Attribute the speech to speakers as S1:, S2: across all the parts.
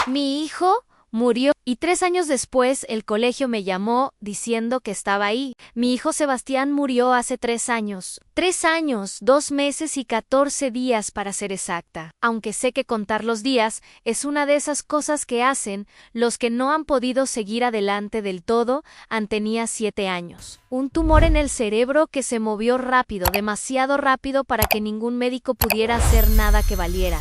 S1: Mi hijo murió y 3 años después el colegio me llamó diciendo que estaba ahí. Mi hijo Sebastián murió hace 3 años. 3 años, 2 meses y 14 días para ser exacta. Aunque sé que contar los días es una de esas cosas que hacen los que no han podido seguir adelante del todo. Tenía 7 años. Un tumor en el cerebro que se movió rápido, demasiado rápido para que ningún médico pudiera hacer nada que valiera.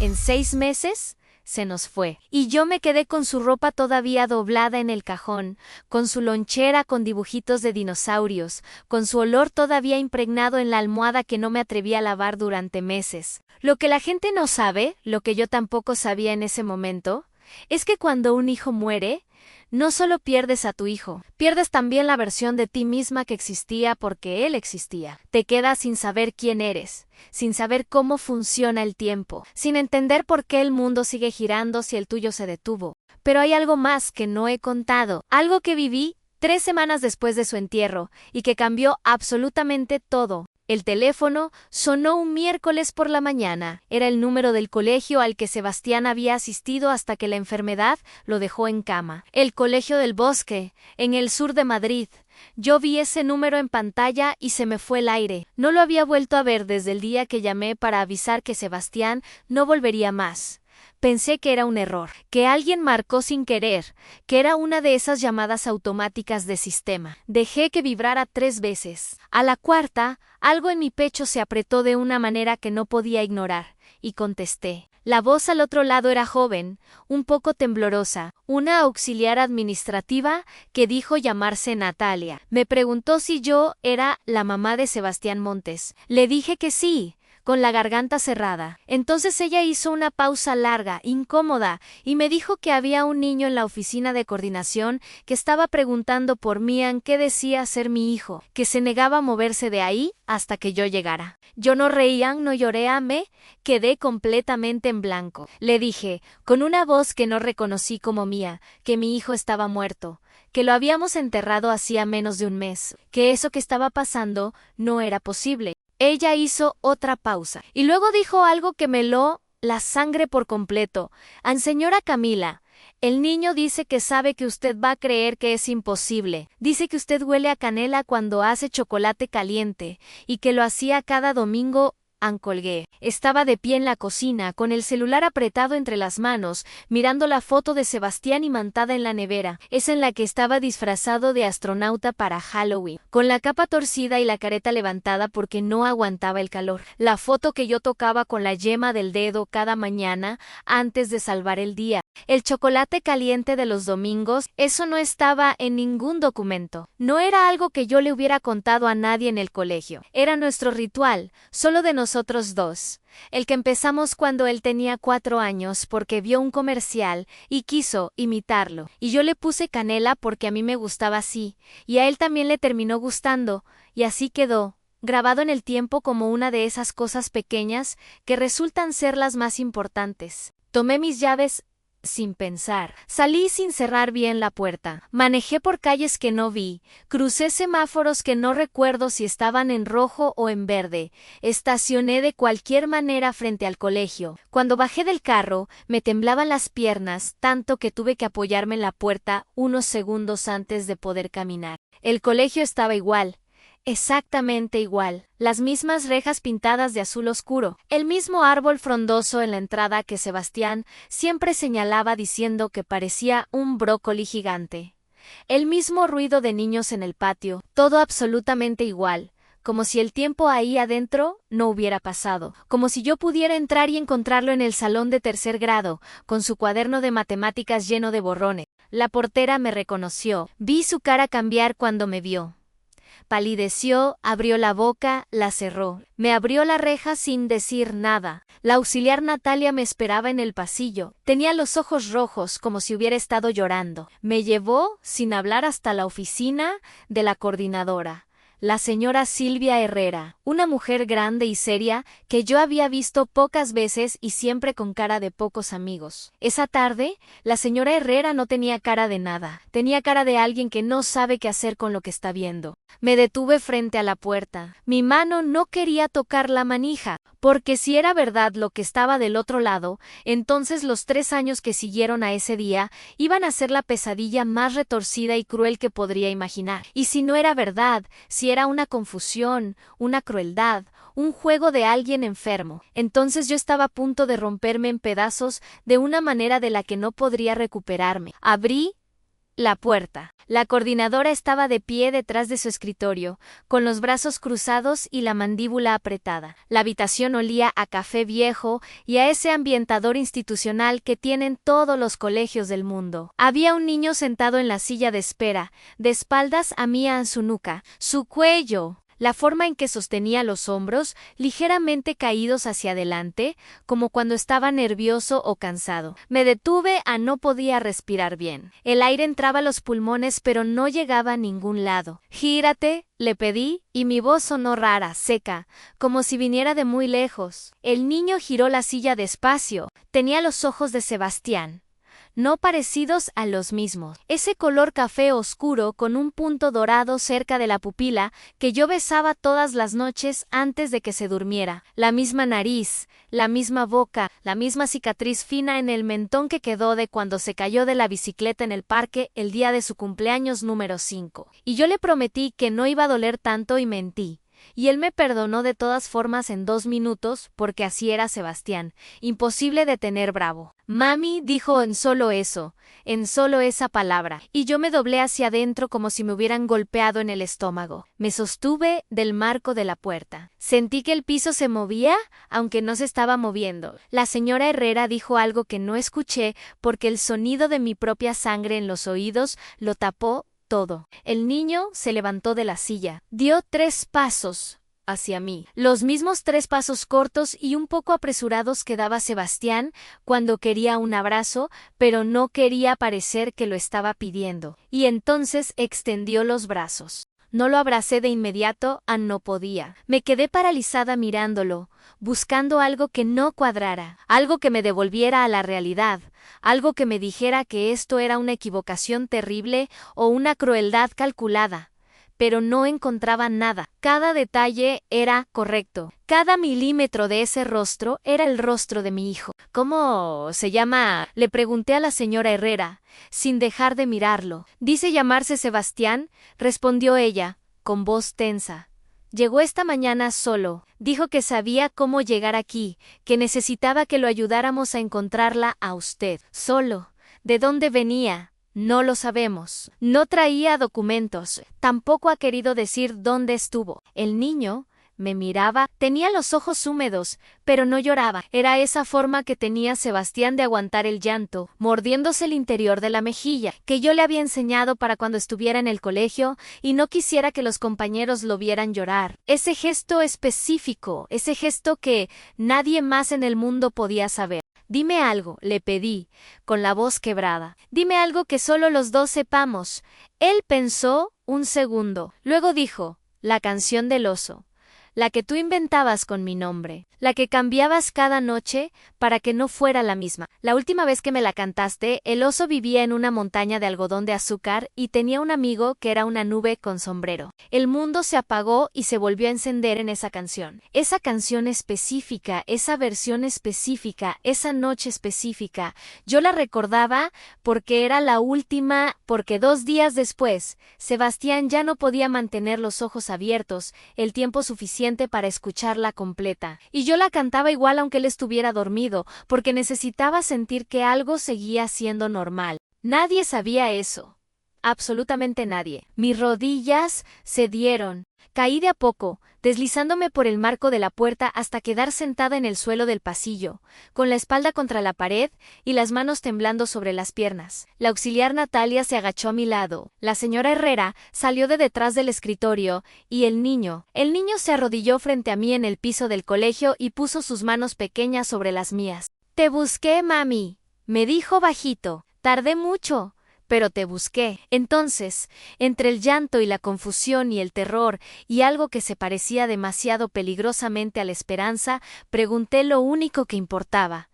S1: En 6 meses se nos fue. Y yo me quedé con su ropa todavía doblada en el cajón, con su lonchera con dibujitos de dinosaurios, con su olor todavía impregnado en la almohada que no me atreví a lavar durante meses. Lo que la gente no sabe, lo que yo tampoco sabía en ese momento, es que cuando un hijo muere, no solo pierdes a tu hijo, pierdes también la versión de ti misma que existía porque él existía. Te quedas sin saber quién eres, sin saber cómo funciona el tiempo, sin entender por qué el mundo sigue girando si el tuyo se detuvo. Pero hay algo más que no he contado, algo que viví 3 semanas después de su entierro y que cambió absolutamente todo. El teléfono sonó un miércoles por la mañana. Era el número del colegio al que Sebastián había asistido hasta que la enfermedad lo dejó en cama. El Colegio del Bosque, en el sur de Madrid. Yo vi ese número en pantalla y se me fue el aire. No lo había vuelto a ver desde el día que llamé para avisar que Sebastián no volvería más. Pensé que era un error, que alguien marcó sin querer, que era una de esas llamadas automáticas de sistema. Dejé que vibrara 3 veces. A la cuarta, algo en mi pecho se apretó de una manera que no podía ignorar, y contesté. La voz al otro lado era joven, un poco temblorosa, una auxiliar administrativa que dijo llamarse Natalia. Me preguntó si yo era la mamá de Sebastián Montes. Le dije que sí, con la garganta cerrada. Entonces ella hizo una pausa larga, incómoda, y me dijo que había un niño en la oficina de coordinación que estaba preguntando por Mian qué decía ser mi hijo, que se negaba a moverse de ahí hasta que yo llegara. Yo no reía, no lloré, me quedé completamente en blanco. Le dije, con una voz que no reconocí como mía, que mi hijo estaba muerto, que lo habíamos enterrado hacía menos de un mes, que eso que estaba pasando no era posible. Ella hizo otra pausa y luego dijo algo que me heló la sangre por completo. Señora Camila, el niño dice que sabe que usted va a creer que es imposible. Dice que usted huele a canela cuando hace chocolate caliente y que lo hacía cada domingo. Colgué. Estaba de pie en la cocina, con el celular apretado entre las manos, mirando la foto de Sebastián imantada en la nevera, esa en la que estaba disfrazado de astronauta para Halloween, con la capa torcida y la careta levantada porque no aguantaba el calor. La foto que yo tocaba con la yema del dedo cada mañana antes de salvar el día. El chocolate caliente de los domingos, eso no estaba en ningún documento. No era algo que yo le hubiera contado a nadie en el colegio. Era nuestro ritual, solo de nosotros dos. El que empezamos cuando él tenía 4 años porque vio un comercial y quiso imitarlo. Y yo le puse canela porque a mí me gustaba así, y a él también le terminó gustando, y así quedó, grabado en el tiempo como una de esas cosas pequeñas que resultan ser las más importantes. Tomé mis llaves sin pensar. Salí sin cerrar bien la puerta. Manejé por calles que no vi. Crucé semáforos que no recuerdo si estaban en rojo o en verde. Estacioné de cualquier manera frente al colegio. Cuando bajé del carro, me temblaban las piernas, tanto que tuve que apoyarme en la puerta unos segundos antes de poder caminar. El colegio estaba igual. Exactamente igual, las mismas rejas pintadas de azul oscuro, el mismo árbol frondoso en la entrada que Sebastián siempre señalaba diciendo que parecía un brócoli gigante. El mismo ruido de niños en el patio, todo absolutamente igual, como si el tiempo ahí adentro no hubiera pasado, como si yo pudiera entrar y encontrarlo en el salón de 3er grado, con su cuaderno de matemáticas lleno de borrones. La portera me reconoció, vi su cara cambiar cuando me vio. Palideció, abrió la boca, la cerró. Me abrió la reja sin decir nada. La auxiliar Natalia me esperaba en el pasillo. Tenía los ojos rojos como si hubiera estado llorando. Me llevó, sin hablar, hasta la oficina de la coordinadora. la señora Silvia Herrera, una mujer grande y seria que yo había visto pocas veces y siempre con cara de pocos amigos. Esa tarde, la señora Herrera no tenía cara de nada, tenía cara de alguien que no sabe qué hacer con lo que está viendo. Me detuve frente a la puerta. Mi mano no quería tocar la manija, porque si era verdad lo que estaba del otro lado, entonces los 3 años que siguieron a ese día iban a ser la pesadilla más retorcida y cruel que podría imaginar. Y si no era verdad, si era una confusión, una crueldad, un juego de alguien enfermo, entonces yo estaba a punto de romperme en pedazos de una manera de la que no podría recuperarme. Abrí la puerta. La coordinadora estaba de pie detrás de su escritorio, con los brazos cruzados y la mandíbula apretada. La habitación olía a café viejo y a ese ambientador institucional que tienen todos los colegios del mundo. Había un niño sentado en la silla de espera, de espaldas a mí en su nuca, su cuello. La forma en que sostenía los hombros, ligeramente caídos hacia adelante, como cuando estaba nervioso o cansado. Me detuve no podía respirar bien. El aire entraba a los pulmones pero no llegaba a ningún lado. «Gírate», le pedí, y mi voz sonó rara, seca, como si viniera de muy lejos. El niño giró la silla despacio. Tenía los ojos de Sebastián, no parecidos a los mismos. Ese color café oscuro con un punto dorado cerca de la pupila que yo besaba todas las noches antes de que se durmiera. La misma nariz, la misma boca, la misma cicatriz fina en el mentón que quedó de cuando se cayó de la bicicleta en el parque el día de su cumpleaños número 5. Y yo le prometí que no iba a doler tanto y mentí. Y él me perdonó de todas formas en 2 minutos, porque así era Sebastián, imposible de tener bravo. Mami, dijo en solo eso, en solo esa palabra, y yo me doblé hacia adentro como si me hubieran golpeado en el estómago. Me sostuve del marco de la puerta. Sentí que el piso se movía, aunque no se estaba moviendo. La señora Herrera dijo algo que no escuché porque el sonido de mi propia sangre en los oídos lo tapó todo. El niño se levantó de la silla. Dio 3 pasos hacia mí. Los mismos 3 pasos cortos y un poco apresurados que daba Sebastián cuando quería un abrazo, pero no quería parecer que lo estaba pidiendo. Y entonces extendió los brazos. No lo abracé de inmediato, no podía. Me quedé paralizada mirándolo, buscando algo que no cuadrara, algo que me devolviera a la realidad, algo que me dijera que esto era una equivocación terrible o una crueldad calculada. Pero no encontraba nada. Cada detalle era correcto. Cada milímetro de ese rostro era el rostro de mi hijo. ¿Cómo se llama?, le pregunté a la señora Herrera, sin dejar de mirarlo. Dice llamarse Sebastián, respondió ella, con voz tensa. Llegó esta mañana solo. Dijo que sabía cómo llegar aquí, que necesitaba que lo ayudáramos a encontrarla a usted. Solo. ¿De dónde venía? No lo sabemos. No traía documentos. Tampoco ha querido decir dónde estuvo. El niño me miraba, tenía los ojos húmedos, pero no lloraba. Era esa forma que tenía Sebastián de aguantar el llanto, mordiéndose el interior de la mejilla, que yo le había enseñado para cuando estuviera en el colegio y no quisiera que los compañeros lo vieran llorar. Ese gesto específico, ese gesto que nadie más en el mundo podía saber. Dime algo, le pedí, con la voz quebrada. Dime algo que solo los 2 sepamos. Él pensó un segundo. Luego dijo, la canción del oso. La que tú inventabas con mi nombre, la que cambiabas cada noche para que no fuera la misma. La última vez que me la cantaste, el oso vivía en una montaña de algodón de azúcar y tenía un amigo que era una nube con sombrero. El mundo se apagó y se volvió a encender en esa canción. Esa canción específica, esa versión específica, esa noche específica, yo la recordaba porque era la última, porque 2 días después, Sebastián ya no podía mantener los ojos abiertos el tiempo suficiente para escucharla completa. Y yo la cantaba igual aunque él estuviera dormido, porque necesitaba sentir que algo seguía siendo normal. Nadie sabía eso. Absolutamente nadie. Mis rodillas cedieron. Caí de a poco, deslizándome por el marco de la puerta hasta quedar sentada en el suelo del pasillo, con la espalda contra la pared y las manos temblando sobre las piernas. La auxiliar Natalia se agachó a mi lado. La señora Herrera salió de detrás del escritorio y el niño se arrodilló frente a mí en el piso del colegio y puso sus manos pequeñas sobre las mías. «Te busqué, mami», me dijo bajito. «Tardé mucho. pero te busqué. Entonces, entre el llanto y la confusión y el terror y algo que se parecía demasiado peligrosamente a la esperanza, pregunté lo único que importaba.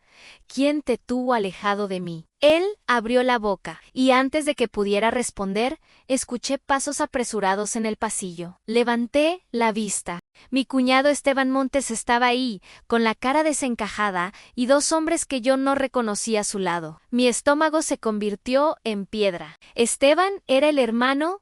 S1: ¿Quién te tuvo alejado de mí? Él abrió la boca, y antes de que pudiera responder, escuché pasos apresurados en el pasillo. Levanté la vista. Mi cuñado Esteban Montes estaba ahí, con la cara desencajada, y dos hombres que yo no reconocí a su lado. Mi estómago se convirtió en piedra. Esteban era el hermano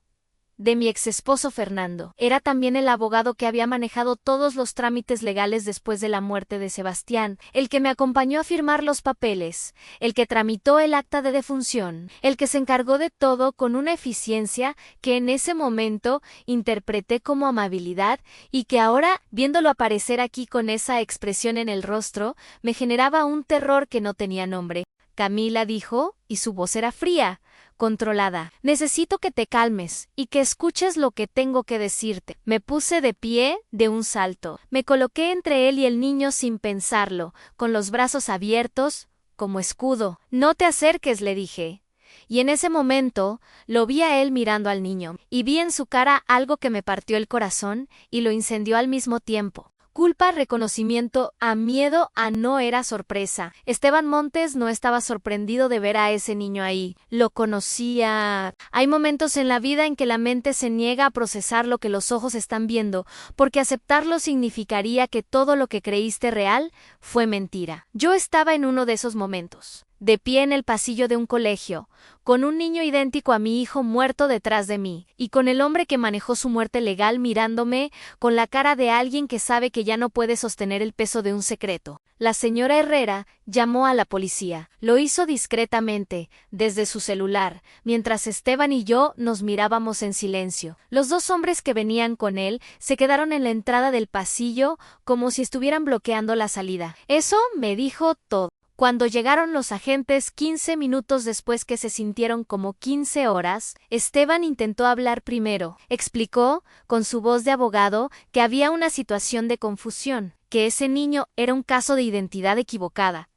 S1: de mi exesposo Fernando. Era también el abogado que había manejado todos los trámites legales después de la muerte de Sebastián, el que me acompañó a firmar los papeles, el que tramitó el acta de defunción, el que se encargó de todo con una eficiencia que en ese momento interpreté como amabilidad y que ahora, viéndolo aparecer aquí con esa expresión en el rostro, me generaba un terror que no tenía nombre. Camila dijo, y su voz era fría, controlada. Necesito que te calmes y que escuches lo que tengo que decirte. Me puse de pie de un salto. Me coloqué entre él y el niño sin pensarlo, con los brazos abiertos, como escudo. No te acerques, le dije. Y en ese momento lo vi a él mirando al niño, y vi en su cara algo que me partió el corazón y lo incendió al mismo tiempo. Culpa, reconocimiento, a miedo, a no era sorpresa. Esteban Montes no estaba sorprendido de ver a ese niño ahí. Lo conocía. Hay momentos en la vida en que la mente se niega a procesar lo que los ojos están viendo, porque aceptarlo significaría que todo lo que creíste real fue mentira. Yo estaba en uno de esos momentos, de pie en el pasillo de un colegio, con un niño idéntico a mi hijo muerto detrás de mí, y con el hombre que manejó su muerte legal mirándome con la cara de alguien que sabe que ya no puede sostener el peso de un secreto. La señora Herrera llamó a la policía. Lo hizo discretamente, desde su celular, mientras Esteban y yo nos mirábamos en silencio. Los dos hombres que venían con él se quedaron en la entrada del pasillo como si estuvieran bloqueando la salida. Eso me dijo todo. Cuando llegaron los agentes 15 minutos después que se sintieron como 15 horas, Esteban intentó hablar primero. Explicó, con su voz de abogado, que había una situación de confusión, que ese niño era un caso de identidad equivocada,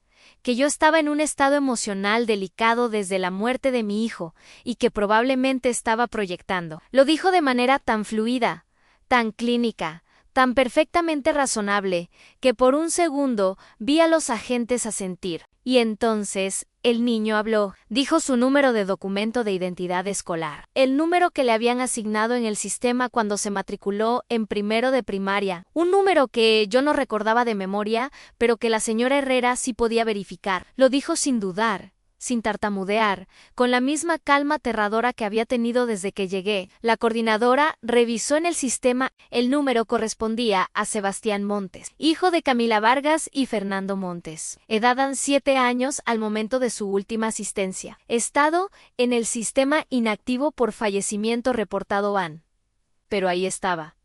S1: que yo estaba en un estado emocional delicado desde la muerte de mi hijo y que probablemente estaba proyectando. Lo dijo de manera tan fluida, tan clínica, tan perfectamente razonable, que por un segundo vi a los agentes asentir. Y entonces el niño habló, dijo su número de documento de identidad escolar, el número que le habían asignado en el sistema cuando se matriculó en primero de primaria, un número que yo no recordaba de memoria, pero que la señora Herrera sí podía verificar. Lo dijo sin dudar, sin tartamudear, con la misma calma aterradora que había tenido desde que llegué. La coordinadora revisó en el sistema. El número correspondía a Sebastián Montes, hijo de Camila Vargas y Fernando Montes. Edad 7 años al momento de su última asistencia. Estado en el sistema inactivo por fallecimiento reportado AN. Pero ahí estaba.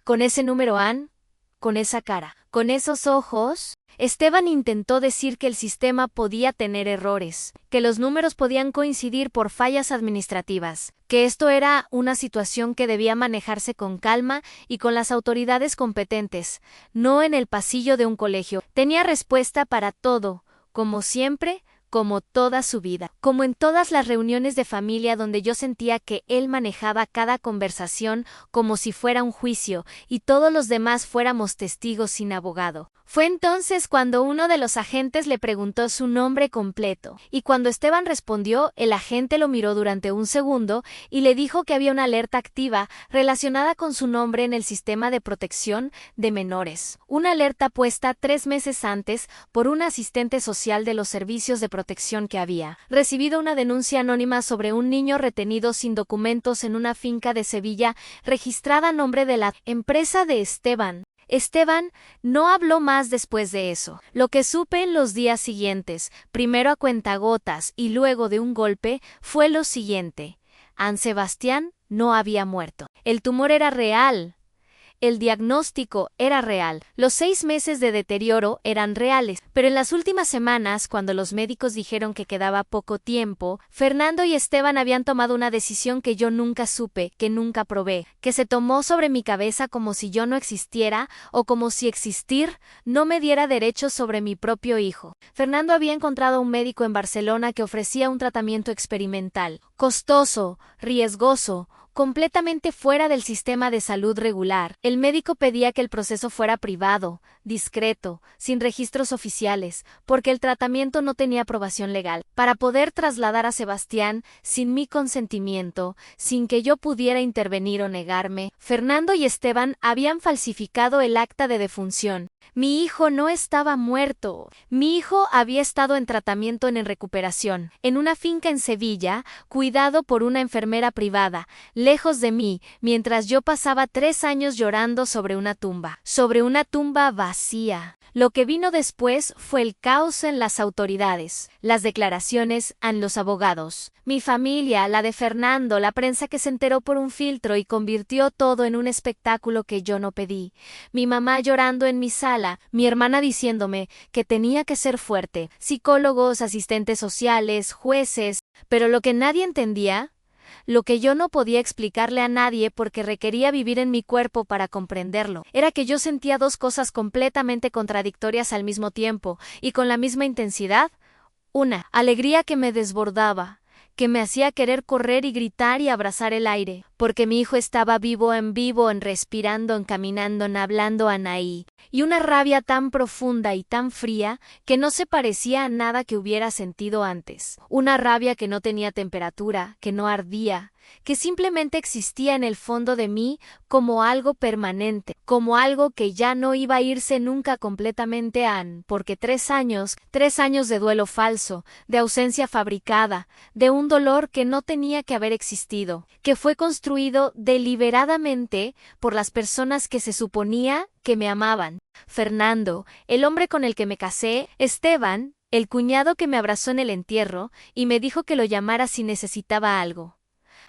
S1: Con ese número AN, con esa cara, con esos ojos. Esteban intentó decir que el sistema podía tener errores, que los números podían coincidir por fallas administrativas, que esto era una situación que debía manejarse con calma y con las autoridades competentes, no en el pasillo de un colegio. Tenía respuesta para todo, como siempre, como toda su vida, como en todas las reuniones de familia donde yo sentía que él manejaba cada conversación como si fuera un juicio y todos los demás fuéramos testigos sin abogado. Fue entonces cuando uno de los agentes le preguntó su nombre completo, y cuando Esteban respondió, el agente lo miró durante un segundo y le dijo que había una alerta activa relacionada con su nombre en el sistema de protección de menores, una alerta puesta 3 meses antes por un asistente social de los servicios de protección que había recibido una denuncia anónima sobre un niño retenido sin documentos en una finca de Sevilla registrada a nombre de la empresa de Esteban. Esteban no habló más después de eso. Lo que supe en los días siguientes, primero a cuentagotas y luego de un golpe, fue lo siguiente. An Sebastián no había muerto. El tumor era real. el diagnóstico era real. Los 6 meses de deterioro eran reales, pero en las últimas semanas, cuando los médicos dijeron que quedaba poco tiempo, Fernando y Esteban habían tomado una decisión que yo nunca supe, que nunca probé, que se tomó sobre mi cabeza como si yo no existiera o como si existir no me diera derechos sobre mi propio hijo. Fernando había encontrado un médico en Barcelona que ofrecía un tratamiento experimental, costoso, riesgoso, completamente fuera del sistema de salud regular. El médico pedía que el proceso fuera privado, discreto, sin registros oficiales, porque el tratamiento no tenía aprobación legal. Para poder trasladar a Sebastián, sin mi consentimiento, sin que yo pudiera intervenir o negarme, Fernando y Esteban habían falsificado el acta de defunción. Mi hijo no estaba muerto. Mi hijo había estado en tratamiento en recuperación, en una finca en Sevilla, cuidado por una enfermera privada, lejos de mí, mientras yo pasaba 3 años llorando sobre una tumba vacía. Lo que vino después fue el caos en las autoridades, las declaraciones en los abogados, mi familia, la de Fernando, la prensa que se enteró por un filtro y convirtió todo en un espectáculo que yo no pedí, mi mamá llorando en mi sala, mi hermana diciéndome que tenía que ser fuerte, psicólogos, asistentes sociales, jueces, pero lo que nadie entendía, lo que yo no podía explicarle a nadie porque requería vivir en mi cuerpo para comprenderlo, era que yo sentía 2 cosas completamente contradictorias al mismo tiempo y con la misma intensidad. Una, alegría que me desbordaba, que me hacía querer correr y gritar y abrazar el aire, porque mi hijo estaba vivo, en respirando, en caminando, en hablando, Anaí. Y una rabia tan profunda y tan fría que no se parecía a nada que hubiera sentido antes. Una rabia que no tenía temperatura, que no ardía, que simplemente existía en el fondo de mí como algo permanente, como algo que ya no iba a irse nunca completamente porque 3 años de duelo falso, de ausencia fabricada, de un dolor que no tenía que haber existido, que fue construido deliberadamente por las personas que se suponía que me amaban. Fernando, el hombre con el que me casé, Esteban, el cuñado que me abrazó en el entierro y me dijo que lo llamara si necesitaba algo.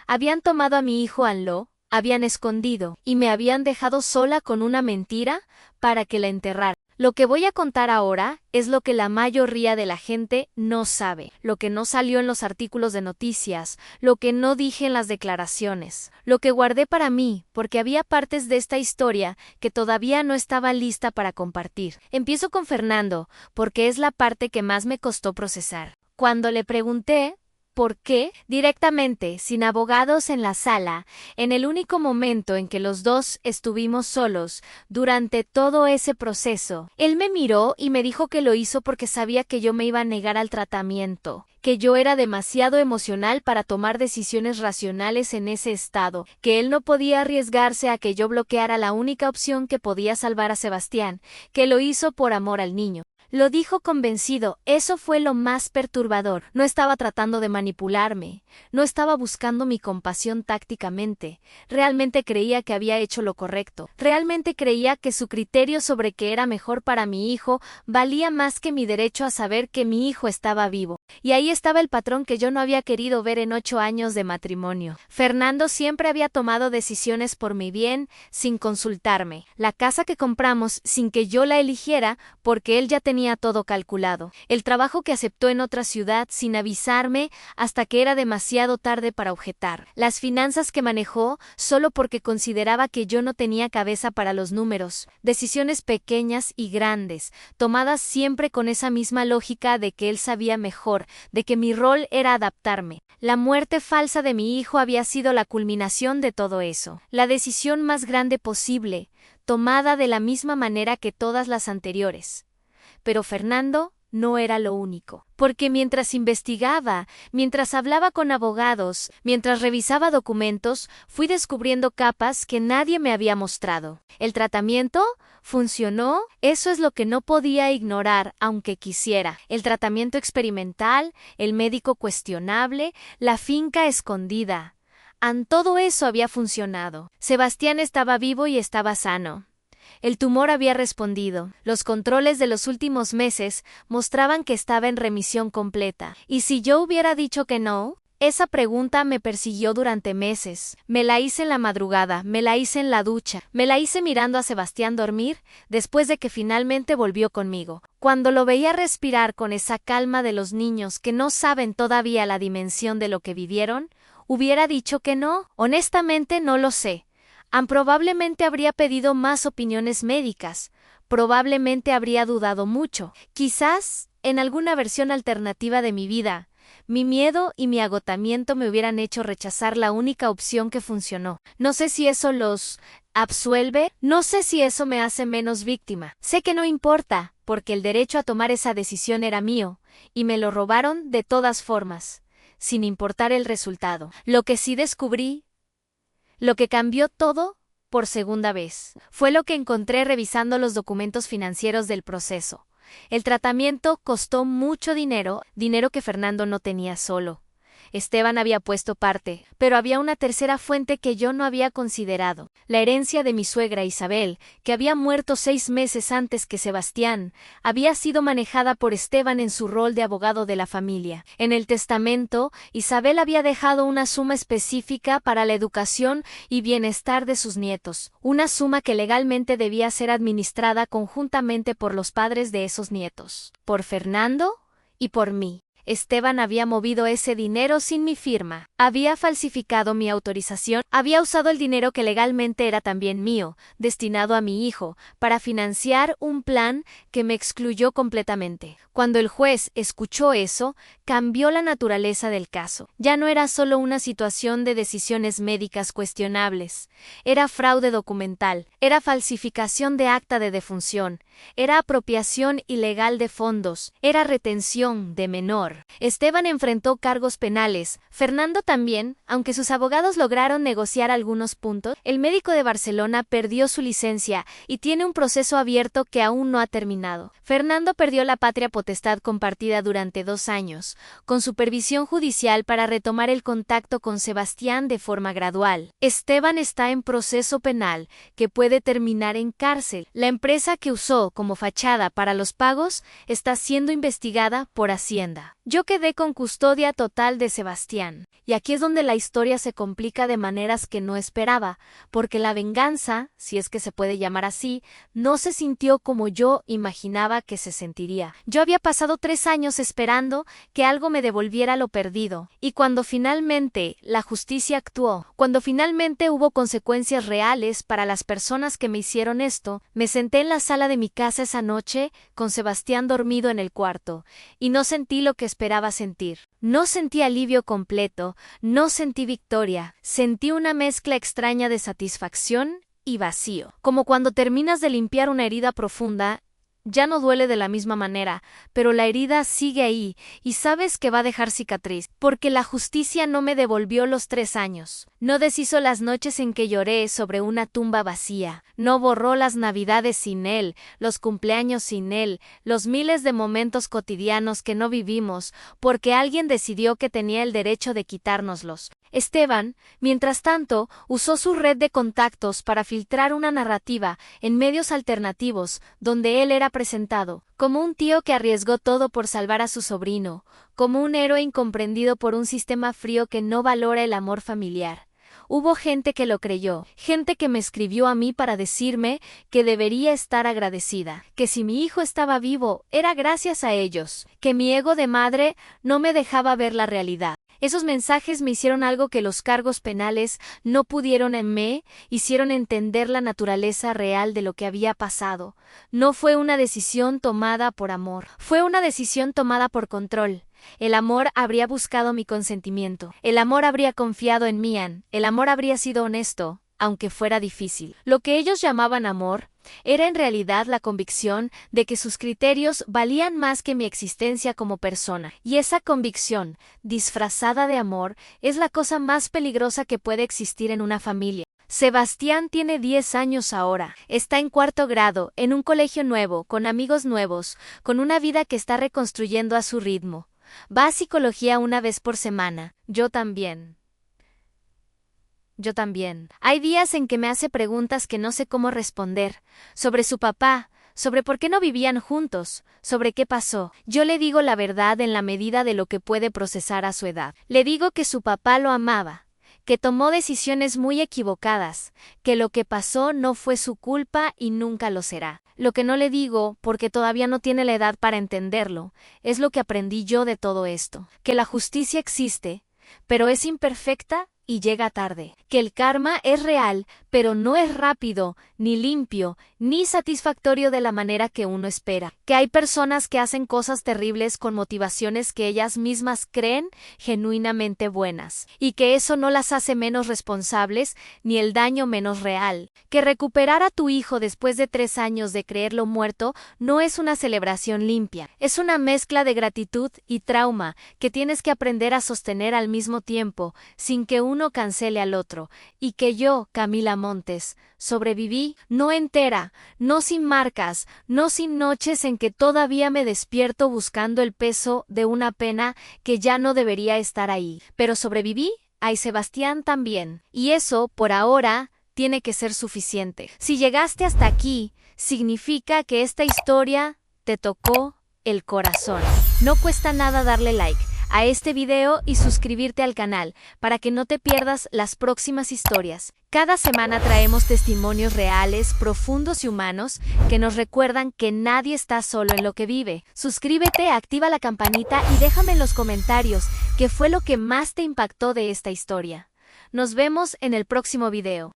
S1: Habían tomado a mi hijo Anlo, habían escondido y me habían dejado sola con una mentira para que la enterrara. Lo que voy a contar ahora es lo que la mayoría de la gente no sabe, lo que no salió en los artículos de noticias, lo que no dije en las declaraciones, lo que guardé para mí, porque había partes de esta historia que todavía no estaba lista para compartir. Empiezo con Fernando, porque es la parte que más me costó procesar. Cuando le pregunté ¿por qué? Directamente, sin abogados en la sala, en el único momento en que los dos estuvimos solos, durante todo ese proceso, él me miró y me dijo que lo hizo porque sabía que yo me iba a negar al tratamiento, que yo era demasiado emocional para tomar decisiones racionales en ese estado, que él no podía arriesgarse a que yo bloqueara la única opción que podía salvar a Sebastián, que lo hizo por amor al niño. Lo dijo convencido, eso fue lo más perturbador. No estaba tratando de manipularme, no estaba buscando mi compasión tácticamente. Realmente creía que había hecho lo correcto. Realmente creía que su criterio sobre qué era mejor para mi hijo valía más que mi derecho a saber que mi hijo estaba vivo. Y ahí estaba el patrón que yo no había querido ver en 8 años de matrimonio. Fernando siempre había tomado decisiones por mi bien, sin consultarme. La casa que compramos sin que yo la eligiera, porque él ya tenía todo calculado. El trabajo que aceptó en otra ciudad sin avisarme hasta que era demasiado tarde para objetar. Las finanzas que manejó solo porque consideraba que yo no tenía cabeza para los números. Decisiones pequeñas y grandes, tomadas siempre con esa misma lógica de que él sabía mejor, de que mi rol era adaptarme. La muerte falsa de mi hijo había sido la culminación de todo eso. La decisión más grande posible, tomada de la misma manera que todas las anteriores. Pero Fernando no era lo único, porque mientras investigaba, mientras hablaba con abogados, mientras revisaba documentos, fui descubriendo capas que nadie me había mostrado. ¿El tratamiento funcionó? Eso es lo que no podía ignorar, aunque quisiera. El tratamiento experimental, el médico cuestionable, la finca escondida. Todo eso había funcionado. Sebastián estaba vivo y estaba sano. El tumor había respondido. Los controles de los últimos meses mostraban que estaba en remisión completa. Y si yo hubiera dicho que no, Esa pregunta me persiguió durante meses. Me la hice en la madrugada, me la hice en la ducha, me la hice mirando a Sebastián dormir, después de que finalmente volvió conmigo. Cuando lo veía respirar con esa calma de los niños que no saben todavía la dimensión de lo que vivieron, hubiera dicho que no. Honestamente no lo sé. Probablemente habría pedido más opiniones médicas. Probablemente habría dudado mucho. Quizás, en alguna versión alternativa de mi vida, mi miedo y mi agotamiento me hubieran hecho rechazar la única opción que funcionó. No sé si eso los absuelve, no sé si eso me hace menos víctima. Sé que no importa, porque el derecho a tomar esa decisión era mío, y me lo robaron de todas formas, sin importar el resultado. Lo que sí descubrí, lo que cambió todo por segunda vez, fue lo que encontré revisando los documentos financieros del proceso. El tratamiento costó mucho dinero, dinero que Fernando no tenía solo. Esteban había puesto parte, pero había una tercera fuente que yo no había considerado. La herencia de mi suegra Isabel, que había muerto 6 meses antes que Sebastián, había sido manejada por Esteban en su rol de abogado de la familia. En el testamento, Isabel había dejado una suma específica para la educación y bienestar de sus nietos, una suma que legalmente debía ser administrada conjuntamente por los padres de esos nietos, por Fernando y por mí. Esteban había movido ese dinero sin mi firma, había falsificado mi autorización, había usado el dinero que legalmente era también mío, destinado a mi hijo, para financiar un plan que me excluyó completamente. Cuando el juez escuchó eso, cambió la naturaleza del caso. Ya no era solo una situación de decisiones médicas cuestionables, era fraude documental, era falsificación de acta de defunción, era apropiación ilegal de fondos, era retención de menor. Esteban enfrentó cargos penales, Fernando también, aunque sus abogados lograron negociar algunos puntos. El médico de Barcelona perdió su licencia y tiene un proceso abierto que aún no ha terminado. Fernando perdió la patria potestad compartida durante 2 años, con supervisión judicial para retomar el contacto con Sebastián de forma gradual. Esteban está en proceso penal, que puede terminar en cárcel. La empresa que usó como fachada para los pagos está siendo investigada por Hacienda. Yo quedé con custodia total de Sebastián, y aquí es donde la historia se complica de maneras que no esperaba, porque la venganza, si es que se puede llamar así, no se sintió como yo imaginaba que se sentiría. Yo había pasado 3 años esperando que algo me devolviera lo perdido, y cuando finalmente la justicia actuó, cuando finalmente hubo consecuencias reales para las personas que me hicieron esto, me senté en la sala de mi casa esa noche con Sebastián dormido en el cuarto, y no sentí lo que esperaba sentir. No sentí alivio completo, no sentí victoria, sentí una mezcla extraña de satisfacción y vacío. Como cuando terminas de limpiar una herida profunda, ya no duele de la misma manera, pero la herida sigue ahí y sabes que va a dejar cicatriz, porque la justicia no me devolvió los 3 años. No deshizo las noches en que lloré sobre una tumba vacía, no borró las navidades sin él, los cumpleaños sin él, los miles de momentos cotidianos que no vivimos, porque alguien decidió que tenía el derecho de quitárnoslos. Esteban, mientras tanto, usó su red de contactos para filtrar una narrativa en medios alternativos donde él era presentado como un tío que arriesgó todo por salvar a su sobrino, como un héroe incomprendido por un sistema frío que no valora el amor familiar. Hubo gente que lo creyó, gente que me escribió a mí para decirme que debería estar agradecida, que si mi hijo estaba vivo era gracias a ellos, que mi ego de madre no me dejaba ver la realidad. Esos mensajes me hicieron algo que los cargos penales no pudieron me hicieron entender la naturaleza real de lo que había pasado. No fue una decisión tomada por amor, fue una decisión tomada por control. El amor habría buscado mi consentimiento, el amor habría confiado en mí, el amor habría sido honesto, aunque fuera difícil. Lo que ellos llamaban amor era en realidad la convicción de que sus criterios valían más que mi existencia como persona. Y esa convicción, disfrazada de amor, es la cosa más peligrosa que puede existir en una familia. Sebastián tiene 10 años ahora, está en 4º grado, en un colegio nuevo, con amigos nuevos, con una vida que está reconstruyendo a su ritmo. Va a psicología 1 vez por semana, yo también. Yo también. Hay días en que me hace preguntas que no sé cómo responder, sobre su papá, sobre por qué no vivían juntos, sobre qué pasó. Yo le digo la verdad en la medida de lo que puede procesar a su edad. Le digo que su papá lo amaba, que tomó decisiones muy equivocadas, que lo que pasó no fue su culpa y nunca lo será. Lo que no le digo, porque todavía no tiene la edad para entenderlo, es lo que aprendí yo de todo esto, que la justicia existe, pero es imperfecta y llega tarde, que el karma es real, pero no es rápido, ni limpio, ni satisfactorio de la manera que uno espera, que hay personas que hacen cosas terribles con motivaciones que ellas mismas creen genuinamente buenas, y que eso no las hace menos responsables, ni el daño menos real, que recuperar a tu hijo después de 3 años de creerlo muerto no es una celebración limpia, es una mezcla de gratitud y trauma que tienes que aprender a sostener al mismo tiempo, sin que uno cancele al otro, y que yo, Camila Montes, sobreviví, no entera, no sin marcas, no sin noches en que todavía me despierto buscando el peso de una pena que ya no debería estar ahí. Pero sobreviví, ay Sebastián también, y eso, por ahora, tiene que ser suficiente. Si llegaste hasta aquí, significa que esta historia te tocó el corazón. No cuesta nada darle like a este video y suscribirte al canal para que no te pierdas las próximas historias. Cada semana traemos testimonios reales, profundos y humanos que nos recuerdan que nadie está solo en lo que vive. Suscríbete, activa la campanita y déjame en los comentarios qué fue lo que más te impactó de esta historia. Nos vemos en el próximo video.